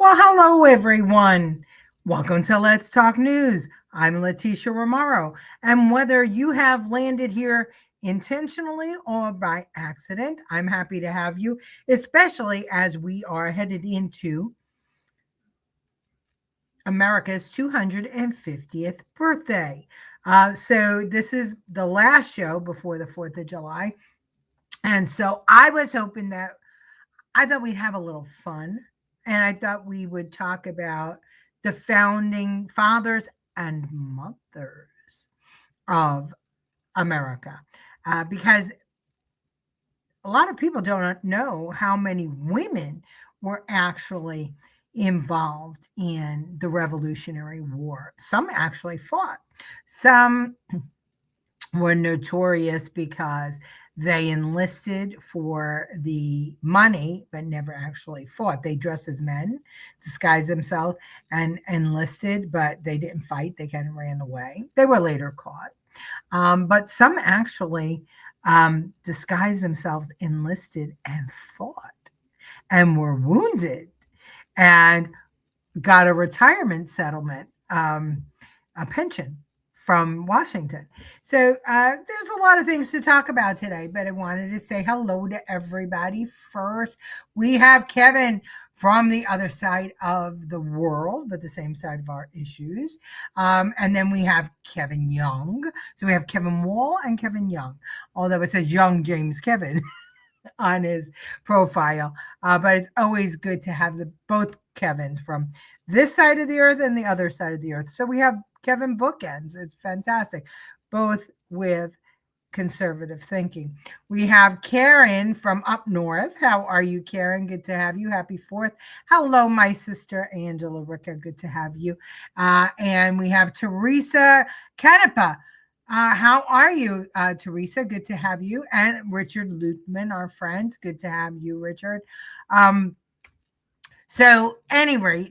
Well, hello, everyone. Welcome to Let's Talk News. I'm Leticia Remauro. And whether you have landed here intentionally or by accident, I'm happy to have you, especially as we are headed into America's 250th birthday. So, this is the last show before the 4th of July. And so, I thought we'd have a little fun, and I thought we would talk about the founding fathers and mothers of America, because a lot of people don't know how many women were actually involved in the Revolutionary War. Some actually fought. Some were notorious because they enlisted for the money, but never actually fought. They dressed as men, disguised themselves, and enlisted, but they didn't fight. They kind of ran away. They were later caught. But some actually disguised themselves, enlisted, and fought, and were wounded, and got a retirement settlement, a pension from Washington. So there's a lot of things to talk about today, but I wanted to say hello to everybody first. We have Kevin from the other side of the world, but the same side of our issues. And then we have Kevin Young. So we have Kevin Wall and Kevin Young, although it says Young James Kevin on his profile. But it's always good to have both Kevins from this side of the earth and the other side of the earth. So we have Kevin bookends. It's fantastic, both with conservative thinking. We have Karen from up north. How are you, Karen? Good to have you. Happy 4th. Hello, my sister Angela Ricca. Good to have you. And we have Teresa Canepa. How are you, Teresa? Good to have you. And Richard Lutman, our friend. Good to have you, Richard. So, anyway,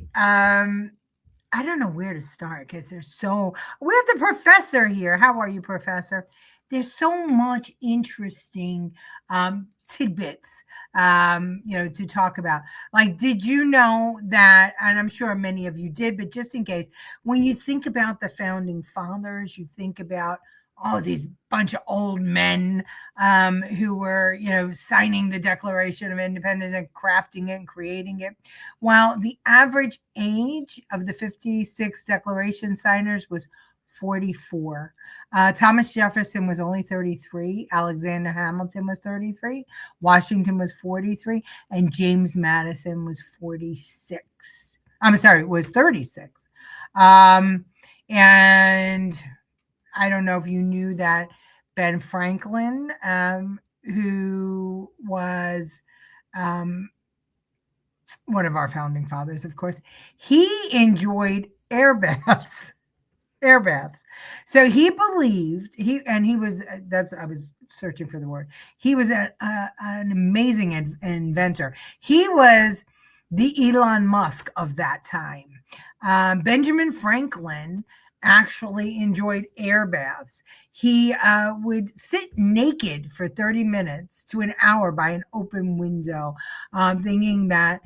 I don't know where to start because we have the professor here. How are you, Professor? There's so much interesting tidbits, to talk about. Like, did you know that, and I'm sure many of you did, but just in case, when you think about the founding fathers, you think about these bunch of old men who were, signing the Declaration of Independence and crafting it and creating it. While the average age of the 56 Declaration signers was 44. Thomas Jefferson was only 33. Alexander Hamilton was 33. Washington was 43. And James Madison was 46. I'm sorry, was 36. And I don't know if you knew that Ben Franklin, who was one of our founding fathers, of course, he enjoyed air baths. So he believed I was searching for the word. He was an amazing inventor. He was the Elon Musk of that time. Benjamin Franklin actually enjoyed air baths. He would sit naked for 30 minutes to an hour by an open window, thinking that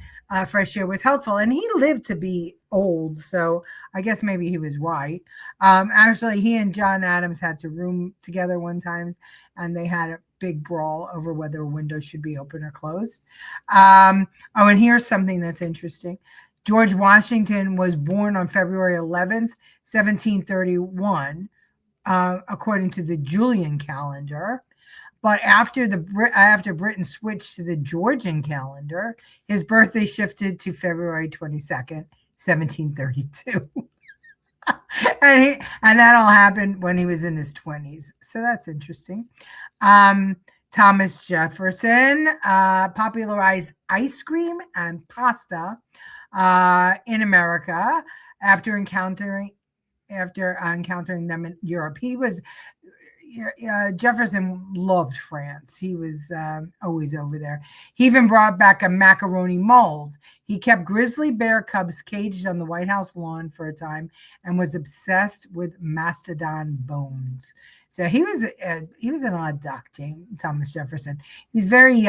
fresh air was helpful. And he lived to be old, so I guess maybe he was right. Actually, he and John Adams had to room together one time, and they had a big brawl over whether a window should be open or closed. And here's something that's interesting. George Washington was born on February 11th, 1731, according to the Julian calendar. But after Britain switched to the Georgian calendar, his birthday shifted to February 22nd, 1732. and that all happened when he was in his 20s. So that's interesting. Thomas Jefferson popularized ice cream and pasta in America after encountering them in Europe. Jefferson loved France. He was always over there. He even brought back a macaroni mold. He kept grizzly bear cubs caged on the White House lawn for a time and was obsessed with mastodon bones. So he was an odd duck, Thomas Jefferson. He was very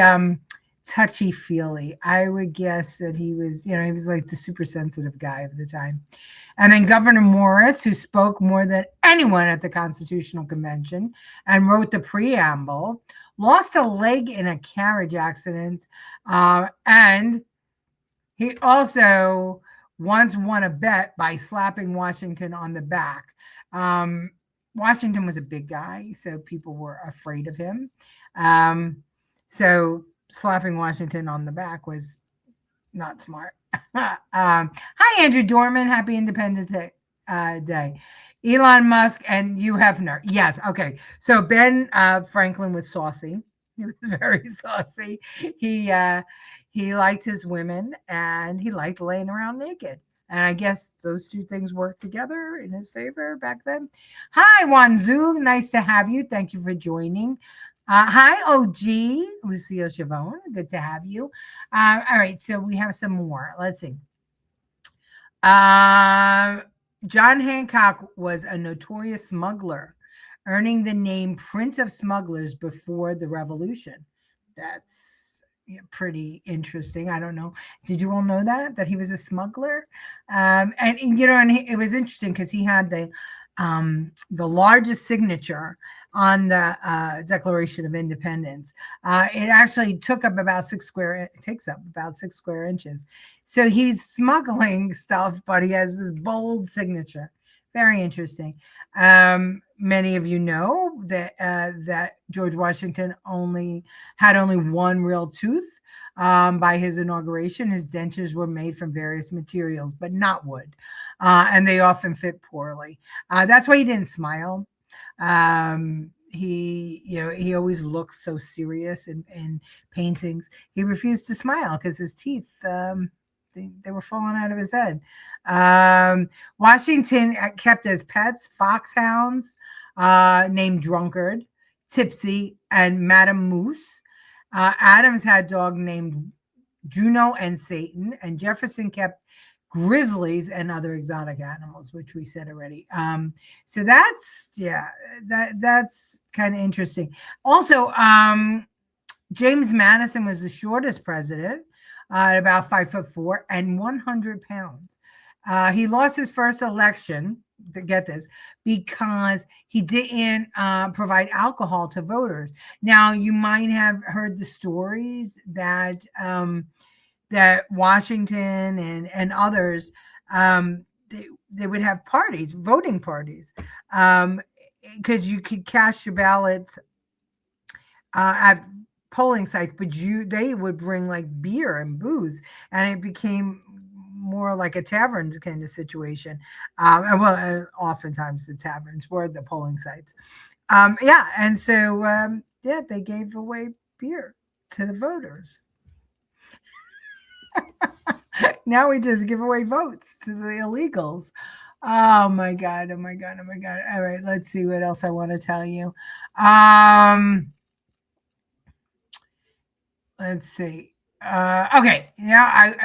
touchy-feely. I would guess that he was, he was like the super sensitive guy of the time. And then Governor Morris, who spoke more than anyone at the Constitutional Convention and wrote the preamble, lost a leg in a carriage accident. And he also once won a bet by slapping Washington on the back. Washington was a big guy, so people were afraid of him. So slapping Washington on the back was not smart. Hi, Andrew Dorman. Happy Independence Day. Elon Musk and Hugh Hefner. Yes. Okay. So Ben Franklin was saucy. He was very saucy. He liked his women and he liked laying around naked. And I guess those two things worked together in his favor back then. Hi, Wanzhu. Nice to have you. Thank you for joining. Hi, OG, Lucille Chavone. Good to have you. All right, so we have some more. Let's see. John Hancock was a notorious smuggler, earning the name Prince of Smugglers before the Revolution. That's pretty interesting. I don't know. Did you all know that he was a smuggler? And it was interesting because he had the largest signature on the Declaration of Independence. It actually takes up about 6 square inches. So he's smuggling stuff, but he has this bold signature. Very interesting. Many of you know that George Washington had only one real tooth. By his inauguration, his dentures were made from various materials, but not wood, and they often fit poorly. That's why he didn't smile. He always looked so serious in paintings. He refused to smile because his teeth they were falling out of his head. Washington kept as pets foxhounds named Drunkard, Tipsy, and Madame Moose. Adams had a dog named Juno and Satan, and Jefferson kept grizzlies and other exotic animals, which we said already. So that's kind of interesting. Also, James Madison was the shortest president, about 5'4" and 100 pounds. He lost his first election, to get this, because he didn't provide alcohol to voters. Now, you might have heard the stories that that Washington and others, they would have parties, voting parties, because you could cast your ballots at polling sites, but they would bring like beer and booze, and it became more like a tavern kind of situation. Oftentimes the taverns were the polling sites. And so they gave away beer to the voters. Now we just give away votes to the illegals. Oh my God. All right, let's see what else I want to tell you. Let's see. Okay. Now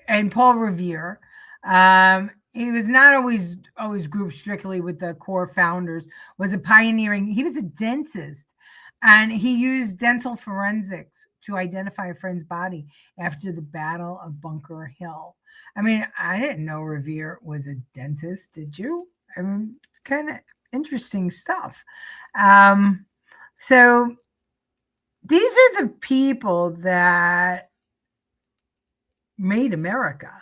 and Paul Revere. He was not always grouped strictly with the core founders, he was a dentist, and he used dental forensics to identify a friend's body after the Battle of Bunker Hill. I mean, I didn't know Revere was a dentist. Did you? I mean, kind of interesting stuff. So these are the people that made America.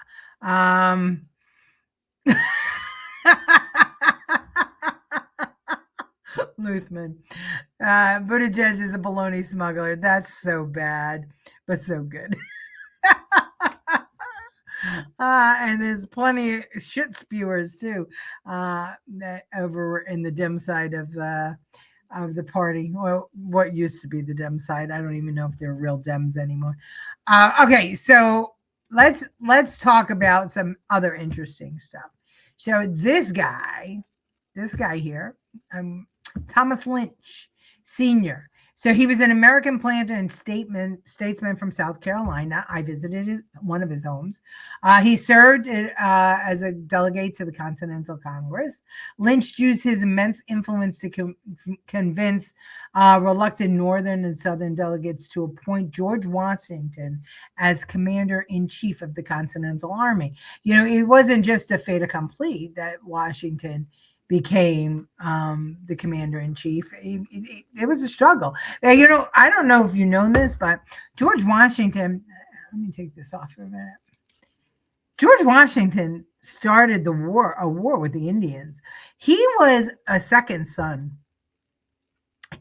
Luthman. Buttigieg is a baloney smuggler. That's so bad, but so good. And there's plenty of shit spewers too, over in the Dem side of the party. Well, what used to be the Dem side. I don't even know if they're real Dems anymore. Okay, so let's talk about some other interesting stuff. So this guy here, Thomas Lynch Sr., So he was an American planter and statesman from South Carolina. I visited one of his homes. He served as a delegate to the Continental Congress. Lynch used his immense influence to convince reluctant Northern and Southern delegates to appoint George Washington as commander-in-chief of the Continental Army. It wasn't just a fait accompli that Washington became the commander-in-chief. It was a struggle. I don't know if you know this, but George Washington, let me take this off for a minute. George Washington started a war with the Indians. He was a second son.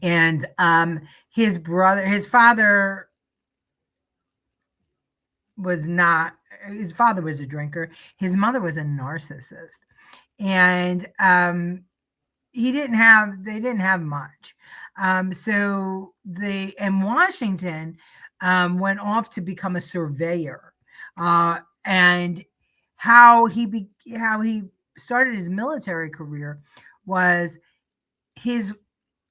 And his father was a drinker. His mother was a narcissist. And they didn't have much. So Washington went off to become a surveyor. And how he started his military career was his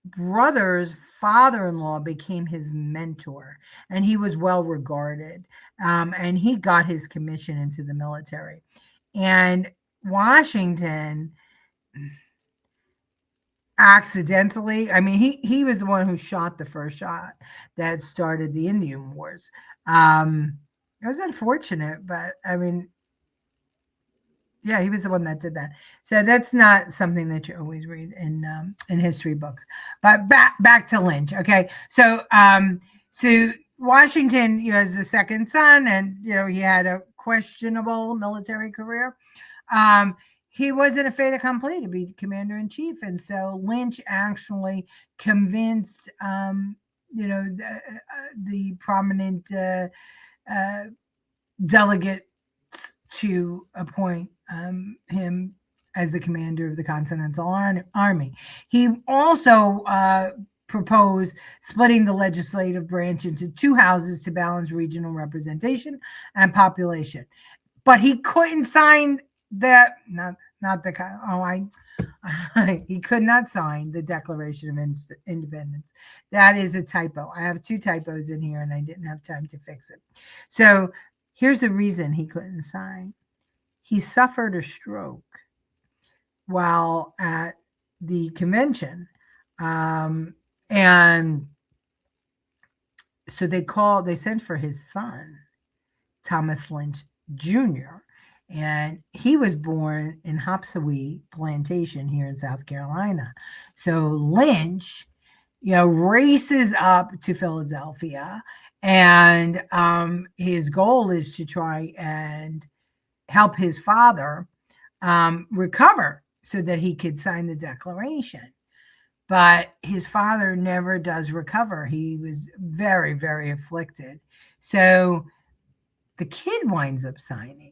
brother's father-in-law became his mentor, and he was well regarded. And he got his commission into the military. And Washington accidentally, he was the one who shot the first shot that started the Indian Wars. It was unfortunate, but yeah, he was the one that did that. So that's not something that you always read in history books. But back to Lynch. Okay, so Washington, is the second son, and he had a questionable military career. He wasn't a fait accompli to be commander-in-chief, and so Lynch actually convinced the prominent delegate to appoint him as the commander of the Continental Army. He also proposed splitting the legislative branch into two houses to balance regional representation and population. But he couldn't sign that, he could not sign the Declaration of Independence. That is a typo. I have two typos in here and I didn't have time to fix it. So here's the reason he couldn't sign. He suffered a stroke while at the convention. And so they sent for his son, Thomas Lynch Jr., and he was born in Hopsawee Plantation here in South Carolina. So Lynch, races up to Philadelphia, and his goal is to try and help his father recover so that he could sign the Declaration. But his father never does recover. He was very, very afflicted. So the kid winds up signing.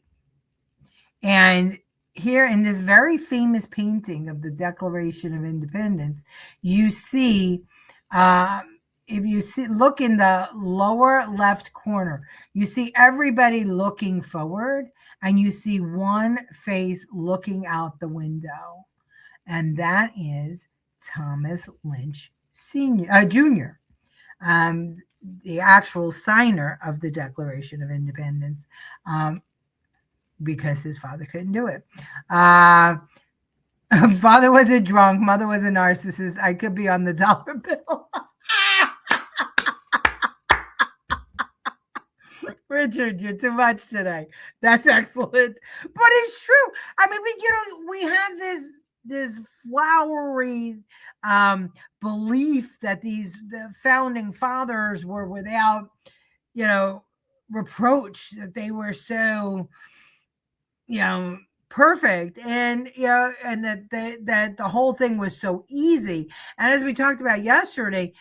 And here in this very famous painting of the Declaration of Independence, you see, look in the lower left corner, you see everybody looking forward, and you see one face looking out the window. And that is Thomas Lynch Jr., the actual signer of the Declaration of Independence, because his father couldn't do it. Father was a drunk, mother was a narcissist. I could be on the dollar bill. Richard, you're too much today. That's excellent. But it's true. We have this flowery belief that the founding fathers were without, reproach, that they were so, perfect, and and that the whole thing was so easy. And as we talked about yesterday,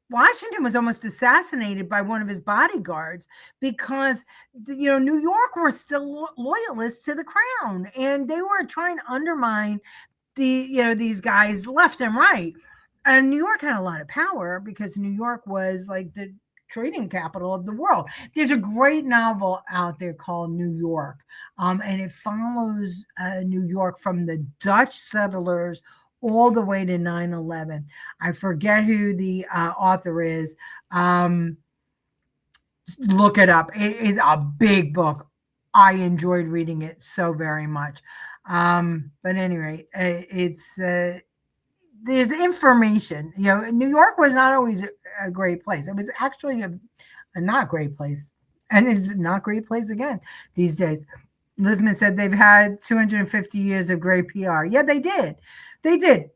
Washington was almost assassinated by one of his bodyguards because, New York were still loyalists to the crown, and they were trying to undermine these guys left and right. And New York had a lot of power because New York was like the trading capital of the world. There's a great novel out there called New York, and it follows New York from the Dutch settlers all the way to 9/11. I forget who the author is. Look it up. It is a big book. I enjoyed reading it so very much. But anyway, it's there's information. New York was not always a great place. It was actually a not great place, and it's not a great place again these days. Lisman said they've had 250 years of great PR. Yeah, they did. They did.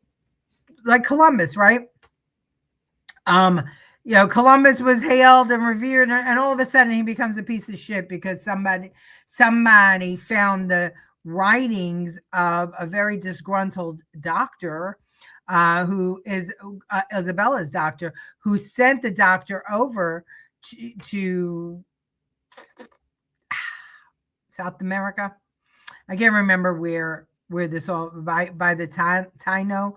Like Columbus, right? Columbus was hailed and revered, and all of a sudden he becomes a piece of shit because somebody found the writings of a very disgruntled doctor, who is Isabella's doctor, who sent the doctor over to South America. I can't remember where this all by the Taino,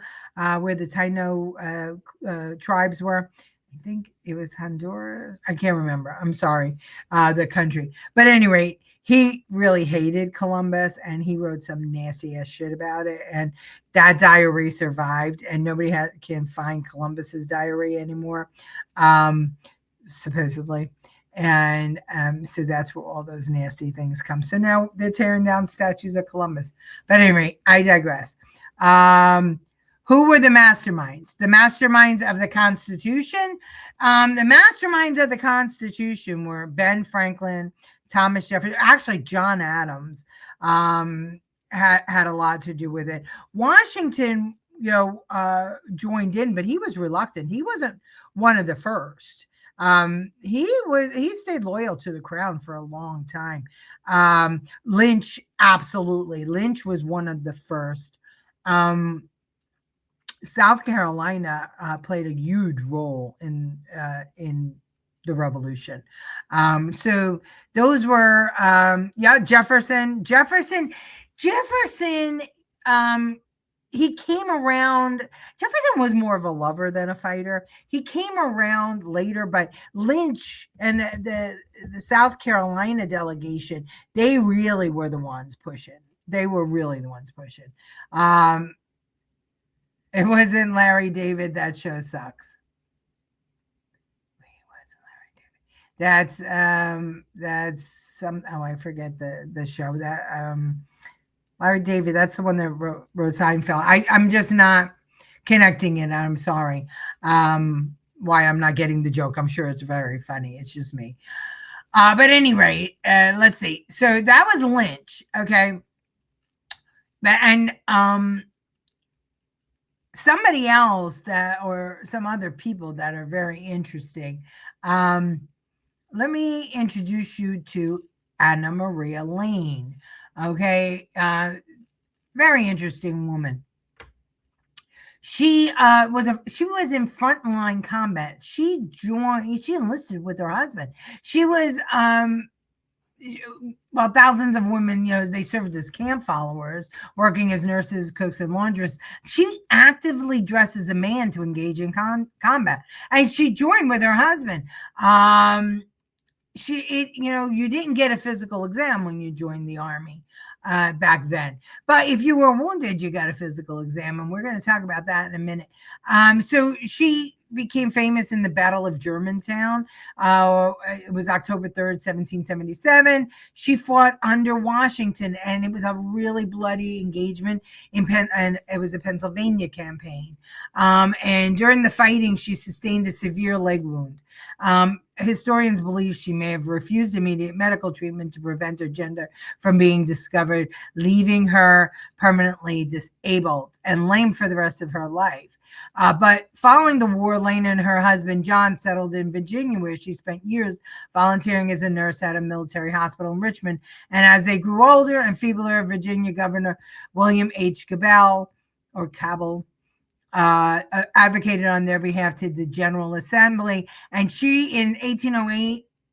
where the Taino tribes were. I think it was Honduras. I can't remember. I'm sorry, the country. But at any rate, he really hated Columbus, and he wrote some nasty ass shit about it. And that diary survived, and nobody can find Columbus's diary anymore, supposedly. And so that's where all those nasty things come. So now they're tearing down statues of Columbus. But anyway, I digress. Who were the masterminds? The masterminds of the Constitution? The masterminds of the Constitution were Ben Franklin, Thomas Jefferson. Actually, John Adams had a lot to do with it. Washington, joined in, but he was reluctant. He wasn't one of the first. He stayed loyal to the crown for a long time. Lynch, absolutely. Lynch was one of the first. South Carolina played a huge role in the Revolution. So those were Jefferson. He came around. Jefferson was more of a lover than a fighter. He came around later, but Lynch and the South Carolina delegation, they really were the ones pushing. They were really the ones pushing. It wasn't Larry David. That show sucks. That's some. Oh, I forget the show that Larry David. That's the one that wrote Seinfeld. I'm just not connecting it. I'm sorry. Why I'm not getting the joke? I'm sure it's very funny. It's just me. But at any rate, let's see. So that was Lynch. Okay. And somebody else or some other people that are very interesting. Let me introduce you to Anna Maria Lane. Okay. Very interesting woman. She was in frontline combat. She enlisted with her husband. She was, thousands of women, they served as camp followers, working as nurses, cooks, and laundresses. She actively dressed as a man to engage in combat, and she joined with her husband. You didn't get a physical exam when you joined the Army back then, but if you were wounded, you got a physical exam, and we're going to talk about that in a minute. So she became famous in the Battle of Germantown. It was October 3rd, 1777. She fought under Washington, and it was a really bloody engagement and it was a Pennsylvania campaign. And during the fighting, she sustained a severe leg wound. Historians believe she may have refused immediate medical treatment to prevent her gender from being discovered, leaving her permanently disabled and lame for the rest of her life. But following the war, Lane and her husband, John, settled in Virginia, where she spent years volunteering as a nurse at a military hospital in Richmond. And as they grew older and feebler, Virginia Governor William H. Cabell advocated on their behalf to the General Assembly. And she, in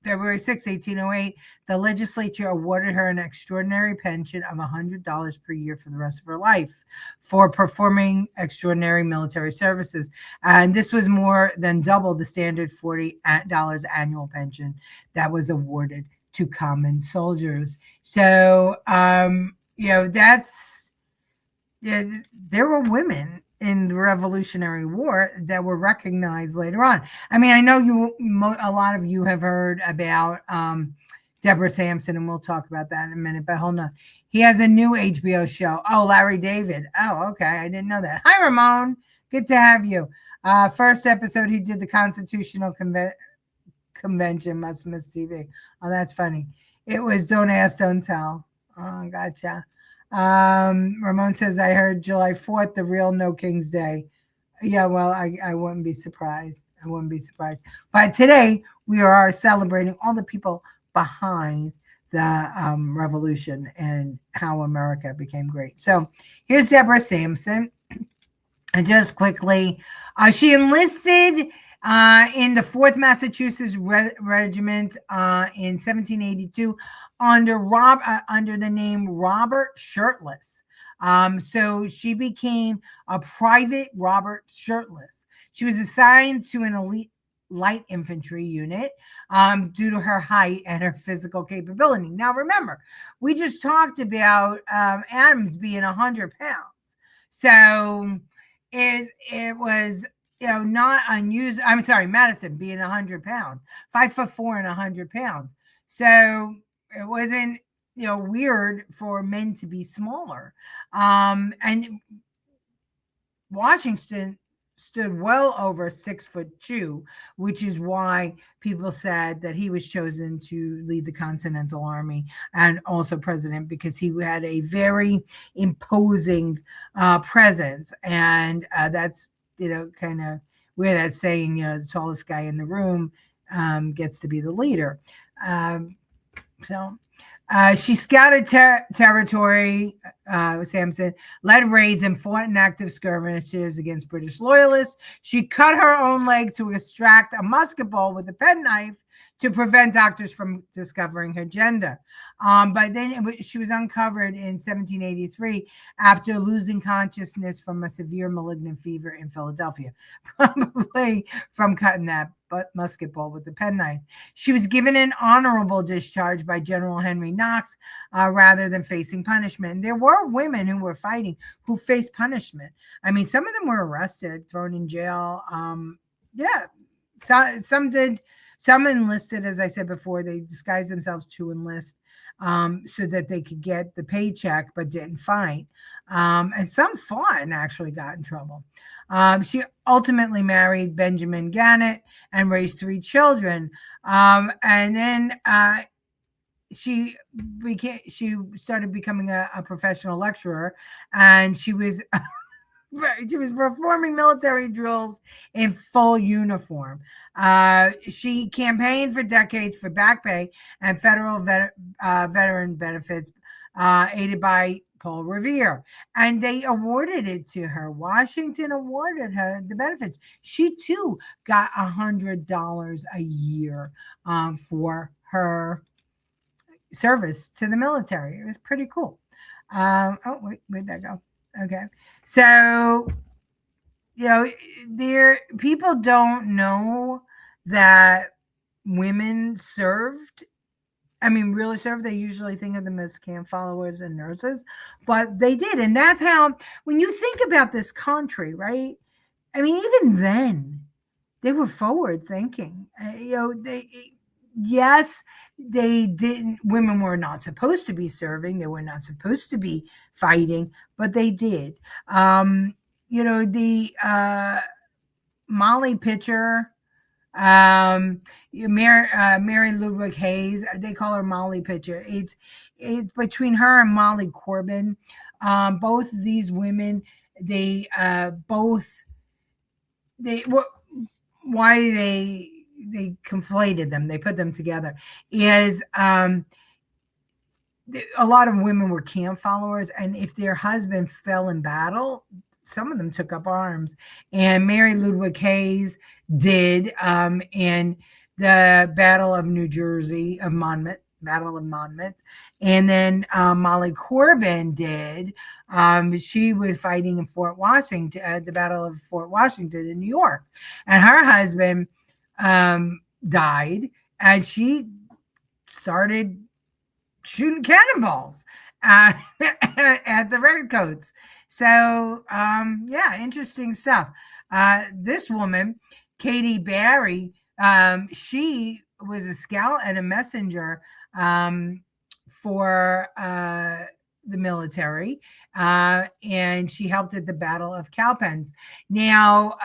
February 6, 1808, the legislature awarded her an extraordinary pension of $100 per year for the rest of her life for performing extraordinary military services. And this was more than double the standard $40 annual pension that was awarded to common soldiers. So, there were women in the Revolutionary War that were recognized later on. I mean, I know a lot of you have heard about Deborah Sampson, and we'll talk about that in a minute, but hold on. He has a new HBO show. Oh, Larry David. Oh, okay. I didn't know that. Hi, Ramon. Good to have you. First episode, he did the Constitutional Convention, must miss TV. Oh, that's funny. It was Don't Ask, Don't Tell. Oh, gotcha. Ramon says, I heard July 4th, the real No King's Day. Yeah, well, I wouldn't be surprised. I wouldn't be surprised. But today, we are celebrating all the people behind the revolution and how America became great. So here's Deborah Sampson. And just quickly, she enlisted in the 4th Massachusetts Regiment in 1782 under the name Robert Shirtless. So she became a private Robert Shirtless. She was assigned to an elite light infantry unit due to her height and her physical capability. Now, remember, we just talked about Adams being 100 pounds. So it was, not unusual. I'm sorry, Madison being 100 pounds, 5'4" and 100 pounds. So it wasn't, weird for men to be smaller. And Washington stood well over 6'2", which is why people said that he was chosen to lead the Continental Army and also president, because he had a very imposing presence. And that's, kind of where that saying, the tallest guy in the room gets to be the leader. She scouted territory, Sampson, led raids and fought in active skirmishes against British loyalists. She cut her own leg to extract a musket ball with a penknife to prevent doctors from discovering her gender. But then she was uncovered in 1783 after losing consciousness from a severe malignant fever in Philadelphia, probably from cutting that musket ball with the penknife. She was given an honorable discharge by General Henry Knox rather than facing punishment. And there were women who were fighting who faced punishment. I mean, some of them were arrested, thrown in jail. Some did. Some enlisted, as I said before. They disguised themselves to enlist so that they could get the paycheck, but didn't fight. And some fought and actually got in trouble. She ultimately married Benjamin Gannett and raised 3 children. And then she started becoming a professional lecturer, and she was performing military drills in full uniform. She campaigned for decades for back pay and federal veteran benefits, aided by Paul Revere. And they awarded it to her. Washington awarded her the benefits. She, too, got $100 a year for her service to the military. It was pretty cool. Where'd that go? Okay. So, people don't know that women served. I mean, really served. They usually think of them as camp followers and nurses, but they did. And that's how, when you think about this country, right? I mean, even then, they were forward thinking. Yes, they didn't. Women were not supposed to be serving. They were not supposed to be fighting, but they did. The Molly Pitcher, Mary Ludwig Hayes. They call her Molly Pitcher. It's between her and Molly Corbin. Both of these women, why they conflated them, they put them together, is a lot of women were camp followers, and if their husband fell in battle, some of them took up arms. And Mary Ludwig Hayes did in the Battle of Battle of Monmouth. And then Molly Corbin did. She was fighting in Fort Washington at the Battle of Fort Washington in New York. And her husband died, and she started shooting cannonballs uh, at the redcoats. So yeah, interesting stuff. This woman, Katie Barry, she was a scout and a messenger for the military, and she helped at the Battle of Cowpens. Now,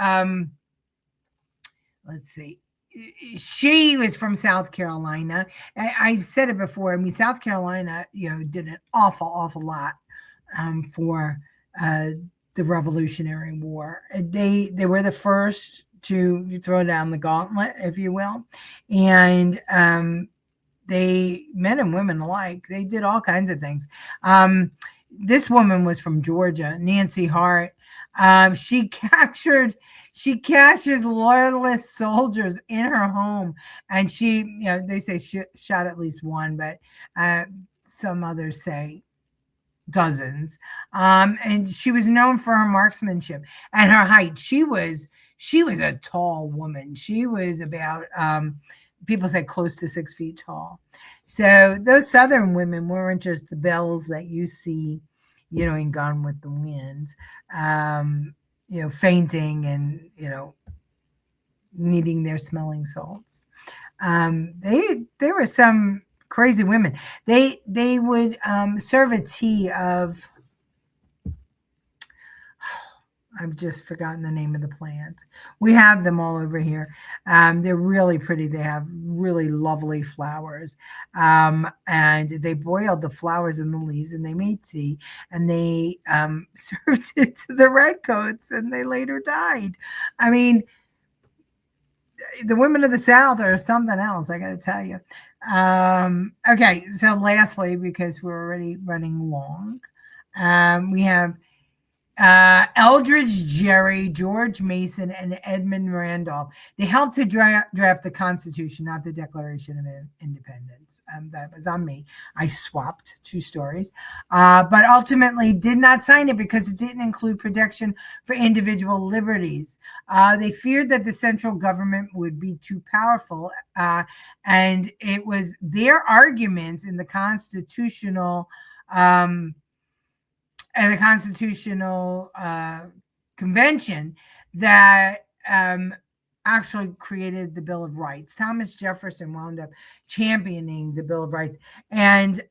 let's see. She was from South Carolina. I said it before. I mean, South Carolina, did an awful lot for uh, the Revolutionary War. They were the first to throw down the gauntlet, if you will, and they, men and women alike, they did all kinds of things. This woman was from Georgia, Nancy Hart. She captures loyalist soldiers in her home, and they say she shot at least one, but some others say dozens. And she was known for her marksmanship and her height. She was a tall woman. She was about people say close to 6 feet tall. So those Southern women weren't just the belles that you see, in Gone with the Wind, fainting and, needing their smelling salts. They were some crazy women. They would serve a tea of, I've just forgotten the name of the plant. We have them all over here. They're really pretty. They have really lovely flowers. And they boiled the flowers and the leaves, and they made tea, and they served it to the redcoats, and they later died. I mean, the women of the South are something else, I got to tell you. Okay, so lastly, because we're already running long, we have Eldridge Gerry, George Mason, and Edmund Randolph. They helped to draft the Constitution, not the Declaration of Independence. That was on me. I swapped two stories, but ultimately did not sign it because it didn't include protection for individual liberties. They feared that the central government would be too powerful, and it was their arguments in the constitutional convention that actually created the Bill of Rights. Thomas Jefferson wound up championing the Bill of Rights, and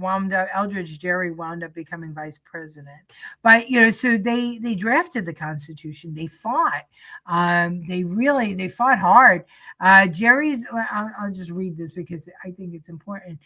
Eldridge Gerry wound up becoming vice president. But so they drafted the Constitution. They fought. They fought hard. Gerry's. I'll just read this because I think it's important.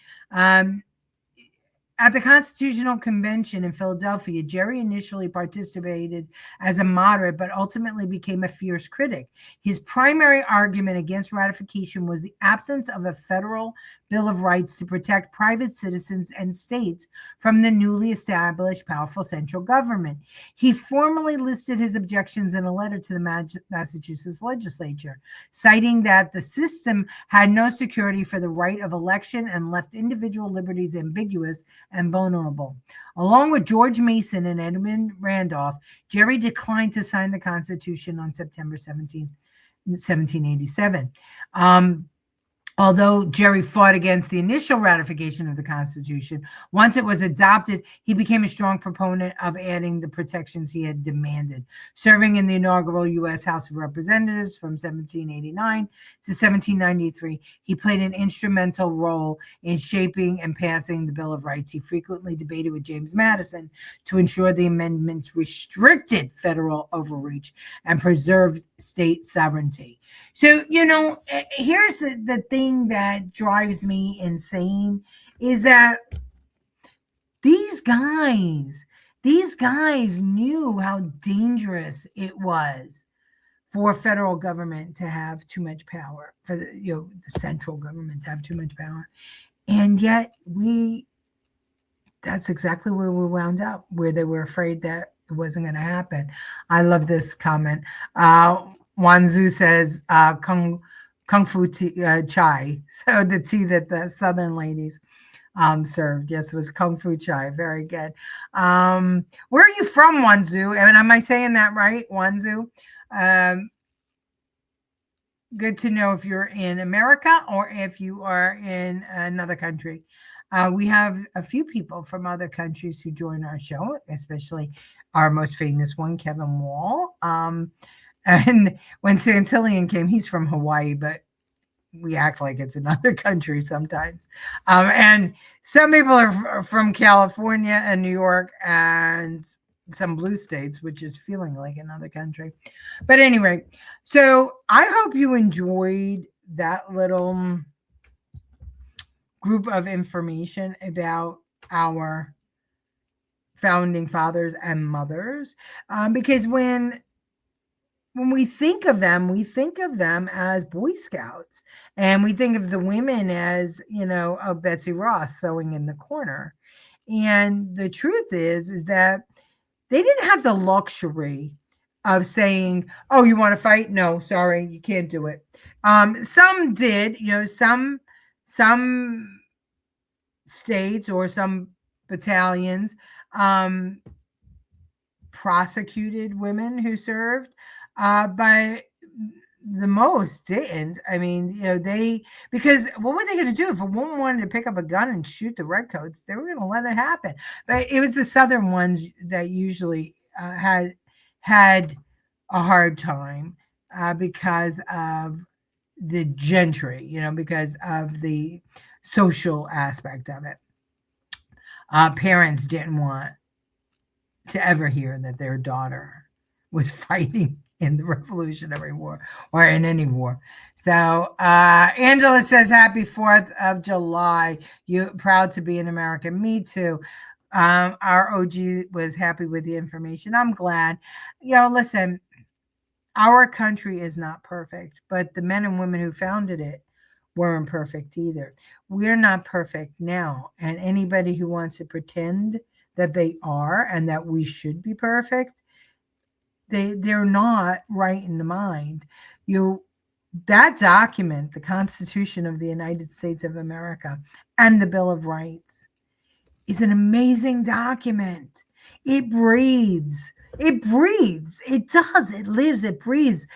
At the Constitutional Convention in Philadelphia, Gerry initially participated as a moderate, but ultimately became a fierce critic. His primary argument against ratification was the absence of a federal Bill of Rights to protect private citizens and states from the newly established powerful central government. He formally listed his objections in a letter to the Massachusetts legislature, citing that the system had no security for the right of election and left individual liberties ambiguous and vulnerable. Along with George Mason and Edmund Randolph, Gerry declined to sign the Constitution on September 17, 1787. Although Gerry fought against the initial ratification of the Constitution, once it was adopted, he became a strong proponent of adding the protections he had demanded. Serving in the inaugural U.S. House of Representatives from 1789 to 1793, he played an instrumental role in shaping and passing the Bill of Rights. He frequently debated with James Madison to ensure the amendments restricted federal overreach and preserved state sovereignty. So, here's the thing that drives me insane is that these guys knew how dangerous it was for federal government to have too much power, for the central government to have too much power. And yet that's exactly where we wound up, where they were afraid that it wasn't going to happen. I love this comment. Wanzu says, Kung Fu chai. So the tea that the Southern ladies served, yes, was Kung Fu chai. Very good. Where are you from, Wanzu? I mean, am I saying that right, Wanzu? good to know if you're in America or if you are in another country. We have a few people from other countries who join our show, especially our most famous one, Kevin Wall. And when Santillian came, he's from Hawaii, but we act like it's another country sometimes. And some people are from California and New York and some blue states, which is feeling like another country. But anyway, so I hope you enjoyed that little group of information about our founding fathers and mothers, because when we think of them, we think of them as Boy Scouts, and we think of the women as, Betsy Ross sewing in the corner. And the truth is that they didn't have the luxury of saying, "Oh, you want to fight? No, sorry, you can't do it." Some did, some states or some battalions prosecuted women who served, but the most didn't. I mean, because what were they going to do if a woman wanted to pick up a gun and shoot the redcoats? They were going to let it happen. But it was the southern ones that usually had a hard time because of the gentry, because of the social aspect of it. Parents didn't want to ever hear that their daughter was fighting in the Revolutionary War or in any war. So Angela says, "Happy 4th of July. You proud to be an American." Me too. Our OG was happy with the information. I'm glad. Listen, our country is not perfect, but the men and women who founded it weren't perfect either. We're not perfect now. And anybody who wants to pretend that they are and that we should be perfect, they're not right in the mind. That document, the Constitution of the United States of America and the Bill of Rights, is an amazing document. It breathes. It breathes. It does. It lives. It breathes.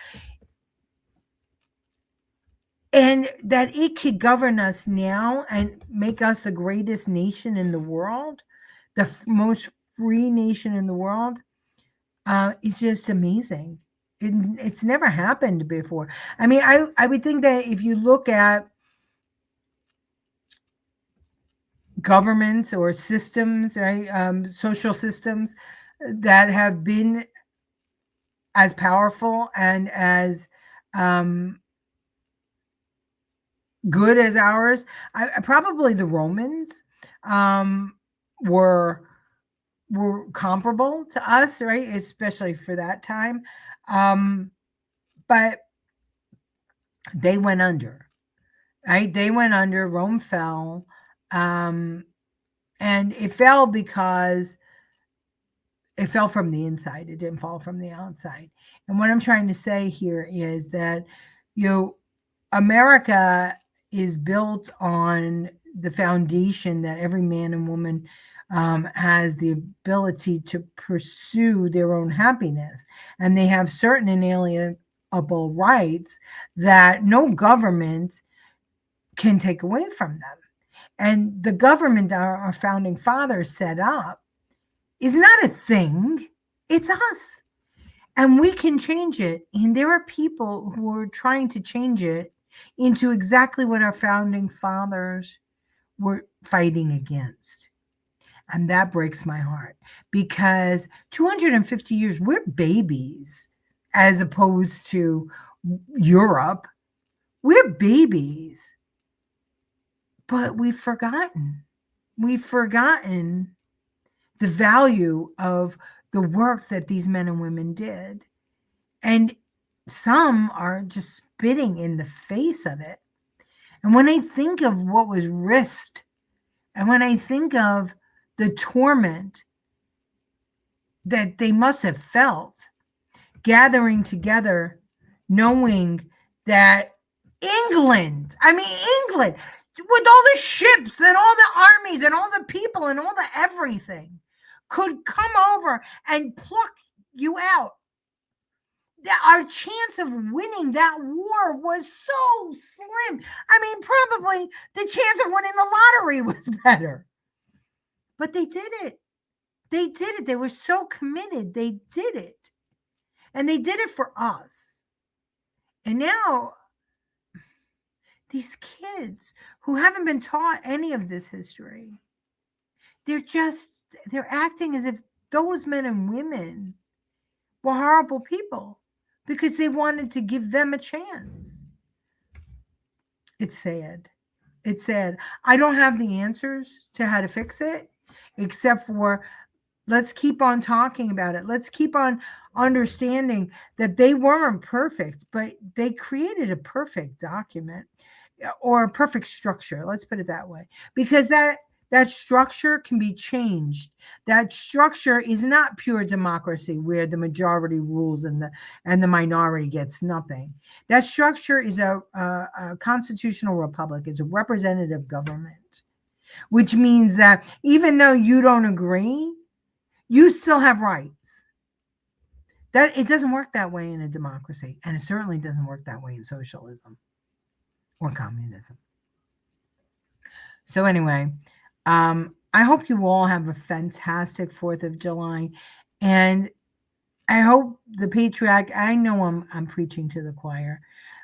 And that it could govern us now and make us the greatest nation in the world, the most free nation in the world, is just amazing. It's never happened before. I mean, I would think that if you look at governments or systems, right, social systems that have been as powerful and as good as ours, probably the Romans were comparable to us, right? Especially for that time. But they went under, right? They went under. Rome fell. And it fell because it fell from the inside. It didn't fall from the outside. And what I'm trying to say here is that, America is built on the foundation that every man and woman has the ability to pursue their own happiness. And they have certain inalienable rights that no government can take away from them. And the government that our founding fathers set up is not a thing. It's us. And we can change it. And there are people who are trying to change it into exactly what our founding fathers were fighting against. And that breaks my heart, because 250 years, we're babies as opposed to Europe. We're babies. But we've forgotten. We've forgotten the value of the work that these men and women did. And some are just spitting in the face of it. And when I think of what was risked, and when I think of the torment that they must have felt gathering together, knowing that England, with all the ships and all the armies and all the people and all the everything, could come over and pluck you out. our chance of winning that war was so slim. I mean, probably the chance of winning the lottery was better. But they did it. They did it. They were so committed. They did it. And they did it for us. And now these kids who haven't been taught any of this history, they're acting as if those men and women were horrible people because they wanted to give them a chance. It's sad. It's sad. I don't have the answers to how to fix it, except for let's keep on talking about it. Let's keep on understanding that they weren't perfect, but they created a perfect document or a perfect structure. Let's put it that way, because that structure can be changed. That structure is not pure democracy where the majority rules and the minority gets nothing. That structure is a constitutional republic, is a representative government, which means that even though you don't agree, you still have rights. That it doesn't work that way in a democracy, and it certainly doesn't work that way in socialism or communism. So anyway, I hope you all have a fantastic 4th of July, and I hope the patriarch, I know I'm preaching to the choir,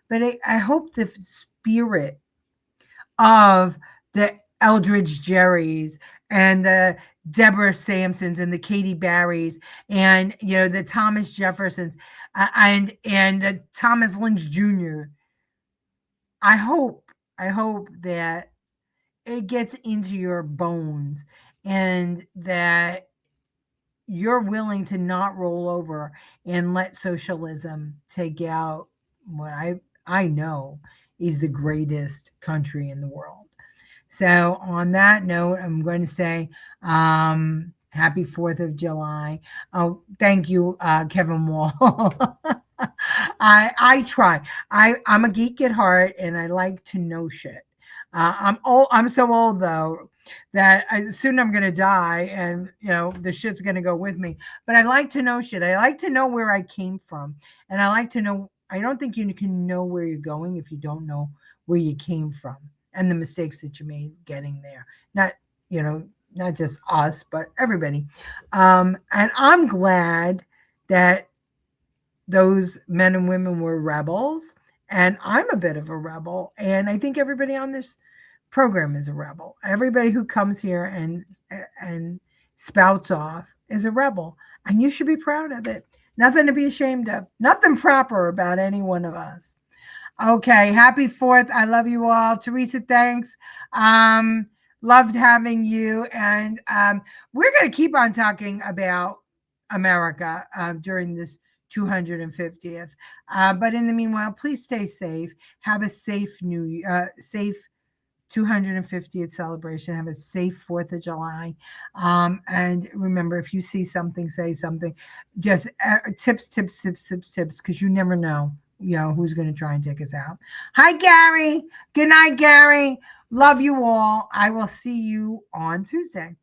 but I hope the spirit of the Eldridge Jerrys and the Deborah Sampsons and the Katie Barrys and the Thomas Jeffersons and the Thomas Lynch Jr. I hope that it gets into your bones and that you're willing to not roll over and let socialism take out what I know is the greatest country in the world. So on that note, I'm going to say happy 4th of July. Oh, thank you, Kevin Wall. I try. I'm a geek at heart, and I like to know shit. I'm so old though that soon I'm gonna die, and the shit's gonna go with me. But I like to know shit. I like to know where I came from, and I like to know. I don't think you can know where you're going if you don't know where you came from and the mistakes that you made getting there. Not just us, but everybody. And I'm glad that those men and women were rebels. And I'm a bit of a rebel. And I think everybody on this program is a rebel. Everybody who comes here and spouts off is a rebel. And you should be proud of it. Nothing to be ashamed of. Nothing proper about any one of us. Okay, happy 4th. I love you all. Teresa, thanks. Loved having you. And we're going to keep on talking about America during this 250th. But in the meanwhile, please stay safe. Have a safe safe 250th celebration. Have a safe 4th of July. And remember, if you see something, say something. Just tips, because you never know, who's going to try and take us out. Hi, Gary. Good night, Gary. Love you all. I will see you on Tuesday.